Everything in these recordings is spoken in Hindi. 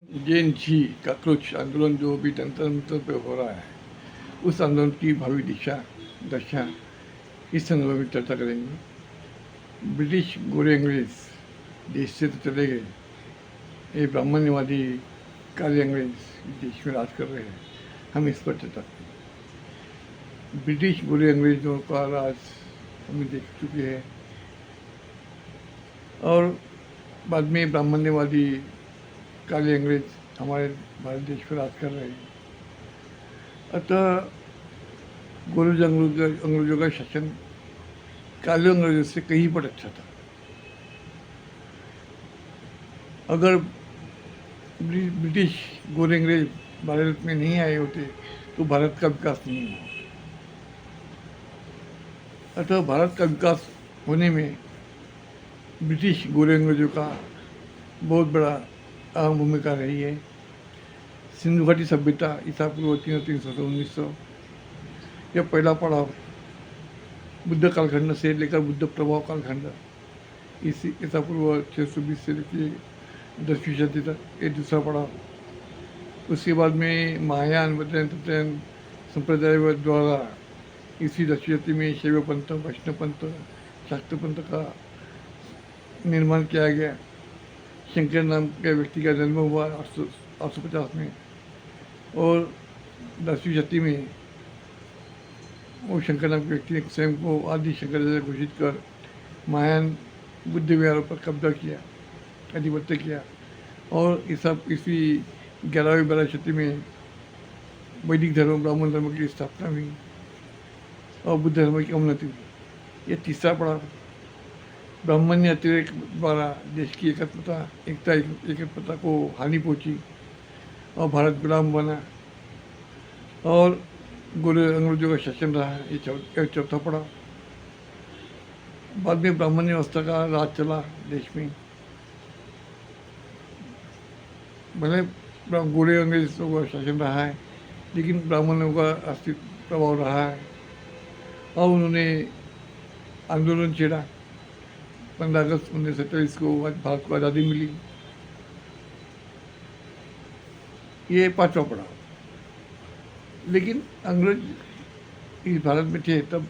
जेएनजी कॉकरोच आंदोलन जो भी तंत्र मंत्र पे हो रहा है, उस आंदोलन की भावी दिशा दशा इस संदर्भ में चर्चा करेंगे। ब्रिटिश गोरे अंग्रेज देश से तो चले गए, ये ब्राह्मण्यवादी काले अंग्रेज देश में राज कर रहे हैं। हम इस पर चर्चा करेंगे। ब्रिटिश गोरे अंग्रेजों का राज हम देख चुके हैं और बाद में ब्राह्मण्यवादी काले अंग्रेज हमारे भारत देश पर राज कर रहे हैं। अतः गोरे अंग्रेजों का शासन काले अंग्रेजों से कहीं पर अच्छा था। अगर ब्रिटिश गोरे अंग्रेज भारत में नहीं आए होते तो भारत का विकास नहीं हुआ। अतः भारत का विकास होने में ब्रिटिश गोरे अंग्रेजों का बहुत बड़ा अहम भूमिका रही है। सिंधु घाटी सभ्यता ईसा पूर्व 300 से 1900, यह पहला पड़ाव बुद्ध कालखंड से लेकर बुद्ध प्रभाव कालखंड इसी ईसा पूर्व 620 से लेकर 10वीं शताब्दी तक ये दूसरा पड़ाव। उसके बाद में महायान वैष्णव संप्रदाय द्वारा इसी 10वीं शताब्दी में शैव पंथ, वैष्णव पंथ, शाक्त पंथ का निर्माण किया गया। शंकर नाम के व्यक्ति का जन्म हुआ 850 में और 10वीं शताब्दी में वो शंकर नाम के व्यक्ति ने स्वयं को आदि शंकराचार्य घोषित कर महायान बुद्ध विहारों पर कब्जा किया, आधिपत्य किया और इसी 11वीं 12वीं शताब्दी में वैदिक धर्म ब्राह्मण धर्म की स्थापना हुई और बुद्ध धर्म की अवनति हुई। यह तीसरा पड़ाव ब्राह्मण्य अतिरेक द्वारा देश की एकता को हानि पहुंची और भारत गुलाम बना और गोरे अंग्रेजों का शासन रहा। ये चौथा पड़ाव। बाद में ब्राह्मण्य व्यवस्था का राज चला देश में। भले गोरे अंग्रेजों का शासन रहा है लेकिन ब्राह्मणों का अस्तित्व प्रभाव रहा है और उन्होंने आंदोलन छेड़ा। 15 अगस्त 1947 को भारत को आज़ादी मिली। ये पांचवा पड़ाव। लेकिन अंग्रेज इस भारत में थे तब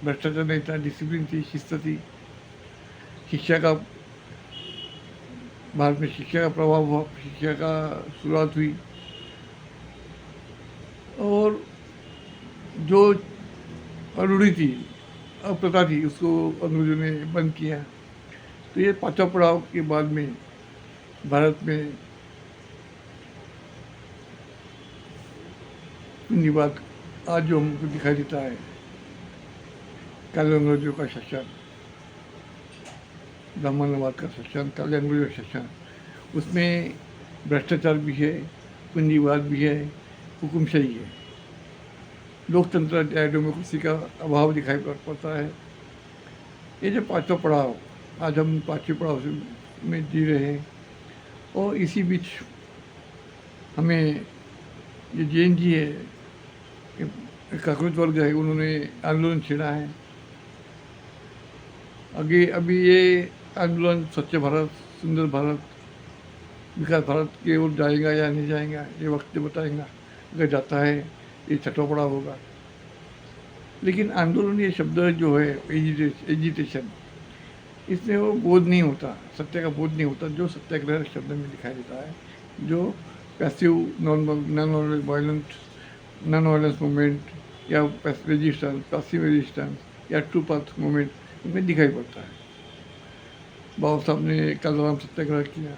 भ्रष्टाचार नहीं था, डिसिप्लिन थी, शिस्त थी। शिक्षा का भारत में शिक्षा का प्रभाव हुआ, शिक्षा का शुरुआत हुई और जो अरूढ़ी थी, अप्रथा थी, उसको अंग्रेजों ने बंद किया। तो ये पांचवा पड़ाव के बाद में भारत में पूंजीवाद आज जो हमको दिखाई देता है, काले अंग्रेजों का शासन, ब्राह्मणवाद का शासन, काले अंग्रेजों का शासन, उसमें भ्रष्टाचार भी है, पूंजीवाद भी है, हुकुमशाही है, लोकतंत्र डेमोक्रेसी का अभाव दिखाई पड़ता है। ये जो पांचवा पड़ाव, आज हम पांचवें पड़ाव में जी रहे हैं और इसी बीच हमें ये जेएनजी है, कॉकरोच वर्ग है, उन्होंने आंदोलन छेड़ा है। आगे अभी ये आंदोलन स्वच्छ भारत, सुंदर भारत, विकास भारत की ओर जाएगा या नहीं जाएगा, ये वक्त बताएगा। अगर जाता है ये छठा पड़ाव होगा। लेकिन आंदोलन ये शब्द जो है एजिटेशन, इसमें वो बोध नहीं होता, सत्य का बोध नहीं होता जो सत्याग्रह शब्द में दिखाई देता है, जो पैसिव नॉन वायलेंस मूवमेंट या रेजिस्टेंस, पैसिव रेजिस्टेंस या ट्रू पाथ मूवमेंट इसमें दिखाई पड़ता है। बाबा साहब ने कालाराम सत्याग्रह किया,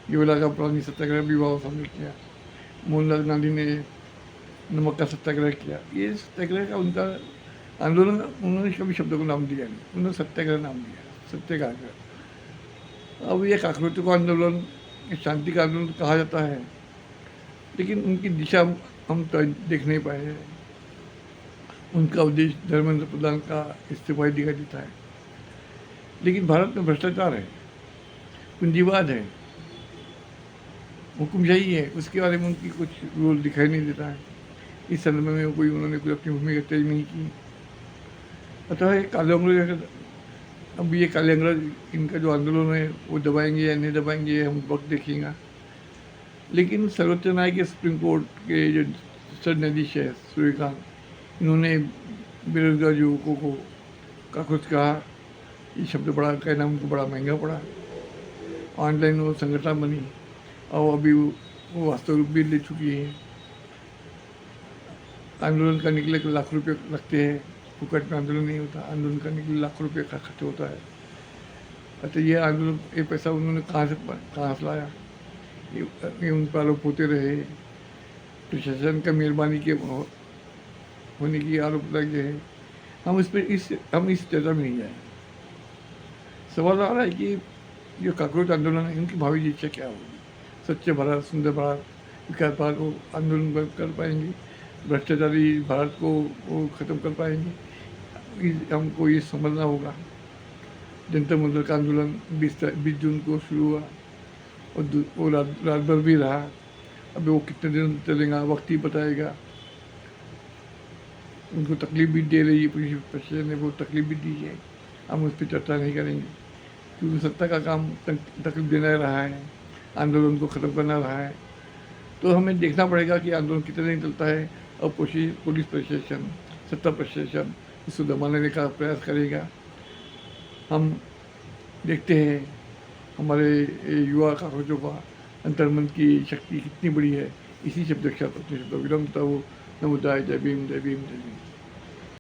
युवला का पुरानी सत्याग्रह भी बाबा साहब ने किया, मोहनलाल गांधी ने नमक का सत्याग्रह किया। ये सत्याग्रह का उनका आंदोलन, उन्होंने कभी शब्दों को नाम दिया नहीं, उन्होंने सत्याग्रह नाम दिया, सत्य का आग्रह। अब ये काकरोचों का आंदोलन, शांति का आंदोलन कहा जाता है, लेकिन उनकी दिशा हम तो देख नहीं पाए हैं। उनका उद्देश्य धर्मेंद्र प्रधान का इस्तीफा दिखाई देता है। लेकिन भारत में भ्रष्टाचार है, पूंजीवाद है, हुकुमशाही है, उसके बारे में उनकी कुछ रोल दिखाई नहीं देता है। इस संदर्भ में उन्होंने कोई अपनी भूमिका तय नहीं की। अतः ये काले अंग्रेज, अब ये काले अंग्रेज, इनका जो आंदोलन है वो दबाएंगे या नहीं दबाएंगे, हम वक्त देखेंगे। लेकिन सर्वोच्च न्यायालय के सुप्रीम कोर्ट के जो जस्टिस न्यायाधीश है सूर्यकांत, इन्होंने बेरोजगार युवकों को का कुछ कहा, ये शब्द बड़ा कहना उनको बड़ा महंगा पड़ा। ऑनलाइन वो संगठन बनी और अभी वो वास्तव रूप भी ले चुकी है। आंदोलन करने के लिए लाख रुपये लगते हैं, फुकट में आंदोलन नहीं होता, आंदोलन करने के लिए लाखों रुपये का खर्च होता है। अच्छा, ये आंदोलन ये पैसा उन्होंने कहाँ से लाया, ये उन पर आरोप होते रहे। प्रशासन का मेहरबानी के होने की आरोप लगे हैं। हम इस चर्चा में नहीं जाए। सवाल आ रहा है कि जो काकरोच आंदोलन है इनकी भावी इच्छा क्या होगी। सच्चे भारत, सुंदर भारत, विकास भारत को आंदोलन कर पाएंगे, भ्रष्टाचारी भारत को वो ख़त्म कर पाएंगे। हमको ये समझना होगा। जनता मंदिर का आंदोलन 20 जून को शुरू हुआ और वो रात भर भी रहा। अभी वो कितने दिन चलेगा वक्त ही बताएगा। उनको तकलीफ भी दे रही है, पुलिस प्रशासन ने वो तकलीफ भी दी है। हम उस पर चर्चा नहीं करेंगे क्योंकि सत्ता का काम तकलीफ देना रहा है, आंदोलन को ख़त्म करना रहा है। तो हमें देखना पड़ेगा कि आंदोलन कितने दिन चलता है और पुलिस प्रशासन, सत्ता प्रशासन इसको दबाने का प्रयास करेगा। हम देखते हैं हमारे युवा कागजों का अंतर्मन की शक्ति कितनी बड़ी है। इसी शब्द के साथ अपने शब्दों विराम देता हूँ। नमोदाय, जय भीम, जय भीम, जय भीम।